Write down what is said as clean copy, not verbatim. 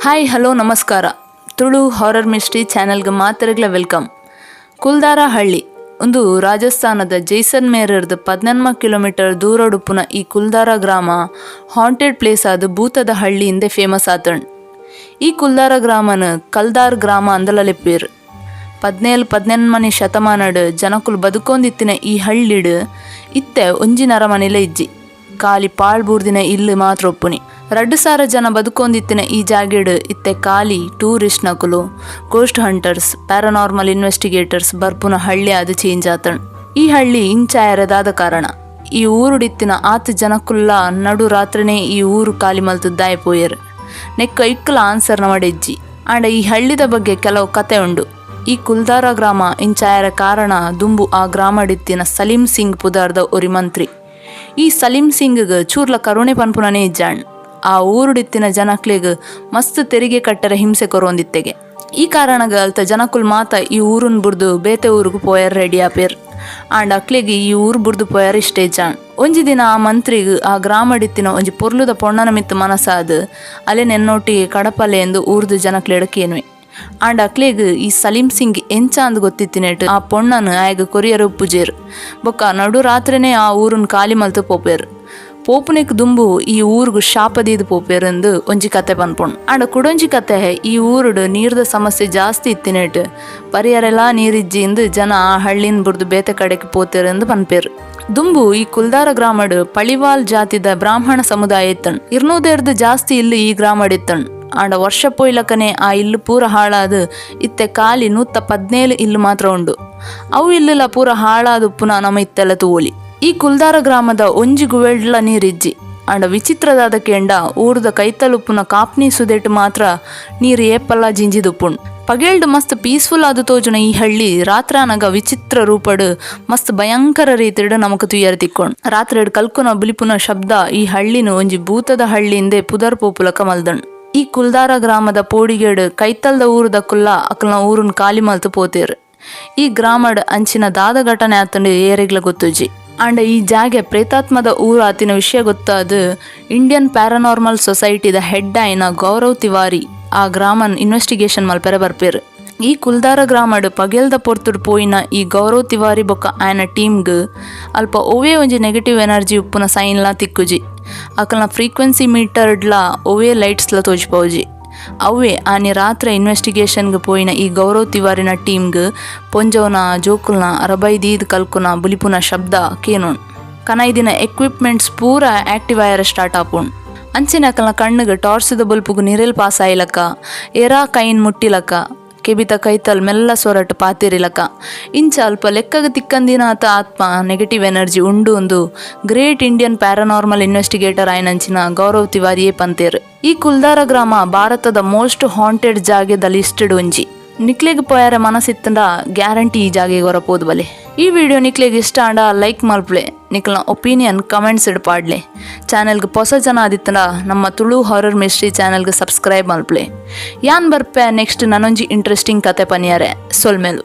Hi hello ನಮಸ್ಕಾರ. Tulu horror mystery ಚಾನೆಲ್ಗೆ ಮಾತರಗ್ಲ welcome. ಕುಲ್ಧಾರ ಹಳ್ಳಿ ಒಂದು ರಾಜಸ್ಥಾನದ ಜೈಸಲ್ಮೇರ್ದು 14 ಕಿಲೋಮೀಟರ್ ದೂರಡುಪ್ಪುನ ಈ ಕುಲ್ಧಾರ ಗ್ರಾಮ ಹಾಂಟೆಡ್ ಪ್ಲೇಸ್ ಆದ ಭೂತದ ಹಳ್ಳಿ ಹಿಂದೆ ಫೇಮಸ್ ಆತಂಡ್. ಈ ಕುಲ್ಧಾರ ಗ್ರಾಮನ ಕಲ್ದಾರ್ ಗ್ರಾಮ ಅಂದಲಲೆಪ್ಪೇರು. 17-18ನೇ ಶತಮಾನಡ್ ಜನಕುಲು ಬದುಕೊಂದಿತ್ತಿನ ಈ ಹಳ್ಳಿಡ್ ಇತ್ತೆ ಒಂಜಿನರ ಮನೆಲ ಇಜ್ಜಿ ಖಾಲಿ ಪಾಳ್ಬೂರ್ದಿನ ಇಲ್ಲು ಮಾತ್ರ ಒಪ್ಪುನಿ. 2,000 ಜನ ಬದುಕೊಂದಿತ್ತಿನ ಈ ಜಾಗೆಡ್ ಇತ್ತೆ ಖಾಲಿ ಟೂರಿಸ್ಟ್ ನಕುಲು, ಗೋಸ್ಟ್ ಹಂಟರ್ಸ್, ಪ್ಯಾರಾನಾರ್ಮಲ್ ಇನ್ವೆಸ್ಟಿಗೇಟರ್ಸ್ ಬರ್ಪುನ ಹಳ್ಳಿ ಅದು ಚೇಂಜ್ ಆತಂಡ್. ಈ ಹಳ್ಳಿ ಇಂಚಾಯರದಾದ ಕಾರಣ ಈ ಊರುಡಿತ್ತಿನ 8 ಜನಕ್ಕುಲ್ಲ ನಡು ರಾತ್ರಿನೇ ಈ ಊರು ಖಾಲಿ ಮಲ್ತದ್ದಾಯ ಪೋಯರು. ನೆಕ್ಕ ಇಕ್ಕಲ ಆನ್ಸರ್ನ ಮಡೆಜ್ಜಿ ಆಂಡ ಈ ಹಳ್ಳಿದ ಬಗ್ಗೆ ಕೆಲವು ಕತೆ ಉಂಡು. ಈ ಕುಲ್ಧಾರ ಗ್ರಾಮ ಇಂಚಾಯರ ಕಾರಣ ದುಂಬು ಆ ಗ್ರಾಮಡಿತ್ತಿನ ಸಲೀಂ ಸಿಂಗ್ ಪುದಾರ್ದ ಒರಿ ಮಂತ್ರಿ. ಈ ಸಲೀಂ ಸಿಂಗ್ಗೆ ಚೂರ್ಲ ಕರುಣೆ ಪನ್ಪುನನೇ ಇಜ್ಜಾಣ್. ಆ ಊರುಡಿತ್ತಿನ ಜನಕ್ಲಿಗೆ ಮಸ್ತ್ ತೆರಿಗೆ ಕಟ್ಟರೆ ಹಿಂಸೆ ಕೊರೊಂದಿತ್ತೆಗೆ. ಈ ಕಾರಣಗ ಅಲ್ತ ಜನಕುಲ್ ಮಾತ ಈ ಊರನ್ ಬುರ್ದು ಬೇತೆ ಊರಿಗೆ ಪೋಯರ್ ರೆಡಿ ಆಪೇರ್. ಆಂಡ್ ಅಕ್ಲಿಗೆ ಈ ಊರು ಬುರ್ದು ಪೋಯರ್ ಇಷ್ಟೇ ಜಾಣ್. ಒಂಜಿ ದಿನ ಆ ಮಂತ್ರಿಗೆ ಆ ಗ್ರಾಮಡಿತ್ತಿನ ಒಂಜಿ ಪೊರ್ಲುದ ಪೊಣ್ಣನ ಮಿತ್ತು ಮನಸ್ಸಾದ ಅಲೆ ನೆನ್ನೊಟ್ಟಿಗೆ ಕಡಪಲೆ ಎಂದು ಊರ್ದು ಜನಕ್ಲೆಡಕೇನ್ವೆ. ಆಂಡ್ ಅಕ್ಲೇಗ್ ಈ ಸಲೀಂ ಸಿಂಗ್ ಎಂಚ ಅಂದ್ ಗೊತ್ತಿತ್ತಿನೇಟ್ ಆ ಪೊಣ್ಣನ ಆಯ್ಗ ಕೊರಿಯರ್ ಉಪ್ಪುಜೇರು. ಬೊಕ್ಕ ನಡು ರಾತ್ರಿನೇ ಆ ಊರನ್ ಖಾಲಿ ಮಲ್ತು ಪೋಪೇರು. ಪೋಪುನೆಕ್ ದುಂಬು ಈ ಊರ್ಗು ಶಾಪದೀದು ಪೋಪೇರಂದು ಒಂಜಿ ಕತೆ ಪನ್ಪುಂಡು. ಆಂಡ ಕುಡೊಂಜಿ ಕತೆ ಈ ಊರುಡು ನೀರ್ದ ಸಮಸ್ಯೆ ಜಾಸ್ತಿ ಇತ್ತಿನೇಟ್ ಪರಿಯರೆಲ್ಲ ನೀರಿಜ್ಜಿಂದು ಜನ ಆ ಹಳ್ಳಿನ ಬುರ್ದು ಬೇತೆ ಕಡೆಗೆ ಪೋತೇರೆಂದು ಪನ್ಪೇರು. ದುಂಬು ಈ ಕುಲ್ಧಾರ ಗ್ರಾಮಡ್ ಪಳಿವಾಲ್ ಜಾತಿದ ಬ್ರಾಹ್ಮಣ ಸಮುದಾಯ ಇತ್ತಣ್. 200 ಜಾಸ್ತಿ ಇಲ್ಲು ಈ ಗ್ರಾಮಡಿತ್ತಣ್. ಆಂಡ ವರ್ಷ ಪೋಯ್ಲಕನೆ ಆ ಇಲ್ಲು ಪೂರ ಹಾಳಾದು ಇತ್ತೆ ಖಾಲಿ 117 ಇಲ್ಲು ಮಾತ್ರ ಉಂಡು. ಅವು ಇಲ್ಲುಲ ಪೂರ ಹಾಳಾದು ಉಪ್ಪುನ ನಮ್ಮ ಇತ್ತೆಲ್ಲ ತೂಲಿ. ಈ ಕುಲ್ಧಾರ ಗ್ರಾಮದ ಒಂಜಿ ಗುವೆಡ್ಲ ನೀರಿಜ್ಜಿ ಆಂಡ ವಿಚಿತ್ರದಾದ ಕೇಂಡ ಊರ್ದ ಕೈತಲುಪ್ಪುನ ಕಾಪ್ನಿ ಸುದೇಟ್ ಮಾತ್ರ ನೀರು ಏಪಲ್ಲ ಜಿಂಜಿದುಪ್ಪುಂಡು. ಪಗೇಳ್ದು ಮಸ್ತ್ ಪೀಸ್ಫುಲ್ ಆದು ತೋಜುನ ಈ ಹಳ್ಳಿ ರಾತ್ರಾನಗ ವಿಚಿತ್ರ ರೂಪಡ್ ಮಸ್ತ್ ಭಯಂಕರ ರೀತಿಡ್ ನಮಕ್ ತುಯ್ಯರ್ ತಿಕ್ಕೊಂಡ್. ರಾತ್ರಿಡ್ ಕಲ್ಕುನ ಬುಲಿಪುನ ಶಬ್ದ ಈ ಹಳ್ಳಿನ ಒಂಜಿ ಭೂತದ ಹಳ್ಳಿಯಿಂದೆ ಪುದರ್ ಪೋಪುಲಕ ಮಲ್ದಂಡ್. ಈ ಕುಲ್ಧಾರ ಗ್ರಾಮದ ಪೋಡಿಗೇಡ್ ಕೈತಲ್ದ ಊರುದ ಕುಲ್ಲ ಅಕಲ್ನ ಊರನ್ ಖಾಲಿ ಮಲ್ತು ಪೋತೇರು. ಈ ಗ್ರಾಮಡ್ ಅಂಚಿನ ದಾದ ಘಟನೆ ಆತಂಡು ಏರೆಗ್ಲ ಗೊತ್ತುಜಿ. ಆಂಡ ಈ ಜಾಗೆ ಪ್ರೇತಾತ್ಮದ ಊರು ಆತಿನ ವಿಷಯ ಗೊತ್ತಾದ ಇಂಡಿಯನ್ ಪ್ಯಾರಾನಾರ್ಮಲ್ ಸೊಸೈಟಿದ ಹೆಡ್ ಆಯ್ನ ಗೌರವ್ ತಿವಾರಿ ಆ ಗ್ರಾಮನ್ ಇನ್ವೆಸ್ಟಿಗೇಷನ್ ಮಲ್ಪೆರೆ ಬರ್ಪೇರು. ಈ ಕುಲ್ಧಾರ ಗ್ರಾಮಡ್ ಪಗೆಲ್ದ ಪೊರ್ತುಡು ಪೋಯಿನ ಈ ಗೌರವ್ ತಿವಾರಿ ಬೊಕ್ಕ ಆಯ್ನ ಟೀಮ್ಗ್ ಅಲ್ಪ ಒವೇ ಒಂಜಿ ನೆಗೆಟಿವ್ ಎನರ್ಜಿ ಉಪ್ಪುನ ಸೈನ್ಲ ತಿಕ್ಕುಜಿ. ಅಕಲ್ನ ಫ್ರೀಕ್ವೆನ್ಸಿ ಮೀಟರ್ಡ್ಲ ಒವೇ ಲೈಟ್ಸ್ಲ ತೋಜ್ಪೋಜಿ. ಅವೇ ಆನಿ ರಾತ್ರಿ ಇನ್ವೆಸ್ಟಿಗೇಷನ್ಗೆ ಪೋಯಿನ ಈ ಗೌರವ್ ತಿವಾರಿನ ಟೀಮ್ಗ್ ಪೊಂಜವನ ಜೋಕುಲ್ನ ಅರಬೈದೀದ್ ಕಲ್ಕುನ ಬುಲಿಪುನ ಶಬ್ದ ಕೇನೋಣ್. ಕನೈದಿನ ಎಕ್ವಿಪ್ಮೆಂಟ್ಸ್ ಪೂರ ಆಕ್ಟಿವ್ ಆಯರ ಸ್ಟಾರ್ಟ್ ಆಪುಂಡು. ಅಂಚಿನ ಅಕಲ್ನ ಕಣ್ಣಿಗೆ ಟಾರ್ಸಿದ ಬಲ್ಪುಗು ನಿರೆಲ್ ಪಾಸ್ ಆಯ್ಲಕ, ಎರಾ ಕೈನ್ ಮುಟ್ಟಿಲಕ, ಕೆಬಿತ ಕೈತಲ್ ಮೆಲ್ಲ ಸೊರಟ್ ಪಾತಿರಿಲಕ ಇಂಚ ಅಲ್ಪ ಲೆಕ್ಕಗ ತಿಕ್ಕಂದಿನಾತ ಆತ್ಮ ನೆಗೆಟಿವ್ ಎನರ್ಜಿ ಉಂಡು ಒಂದು ಗ್ರೇಟ್ ಇಂಡಿಯನ್ ಪ್ಯಾರಾನಾರ್ಮಲ್ ಇನ್ವೆಸ್ಟಿಗೇಟರ್ ಆಯ್ನಂಚಿನ ಗೌರವ್ ತಿವಾರಿಯೇ ಪಂತೇರು. ಈ ಕುಲ್ಧಾರ ಗ್ರಾಮ ಭಾರತದ ಮೋಸ್ಟ್ ಹಾಂಟೆಡ್ ಜಾಗೆದ ಲಿಸ್ಟೆಡ್ ಒಂಜಿ. ನಿಕ್ಲೆಗ್ ಪೋಯಾರ ಮನಸ್ಸಿತ್ತಂಡ ಗ್ಯಾರಂಟಿ ಈ ಜಾಗೆಗೆ ಹೊರಪೋದು ಬಲೆ. ಈ ವಿಡಿಯೋ ನಿಕ್ಲೆಗ್ ಇಷ್ಟ ಆಂಡ ಲೈಕ್ ಮಲ್ಪ್ಲೆ, ನಿಕ್ಲ ಒಪಿನಿಯನ್ ಕಮೆಂಟ್ಸ್ ಇಡ್ ಪಾಡ್ಲೆ. ಚಾನೆಲ್ಗೆ ಹೊಸ ಜನ ಆದಿತ್ತಂಡ ನಮ್ಮ ತುಳು ಹಾರರ್ ಮಿಸ್ಟ್ರಿ ಚಾನೆಲ್ಗೆ ಸಬ್ಸ್ಕ್ರೈಬ್ ಮಲ್ಪ್ಲೆ. ಯಾನ್ ಬರ್ಪೆ ನೆಕ್ಸ್ಟ್ ನನೊಂಜಿ ಇಂಟ್ರೆಸ್ಟಿಂಗ್ ಕತೆ ಪನಿಯಾರೆ ಸೊಲ್ಮೇಲು.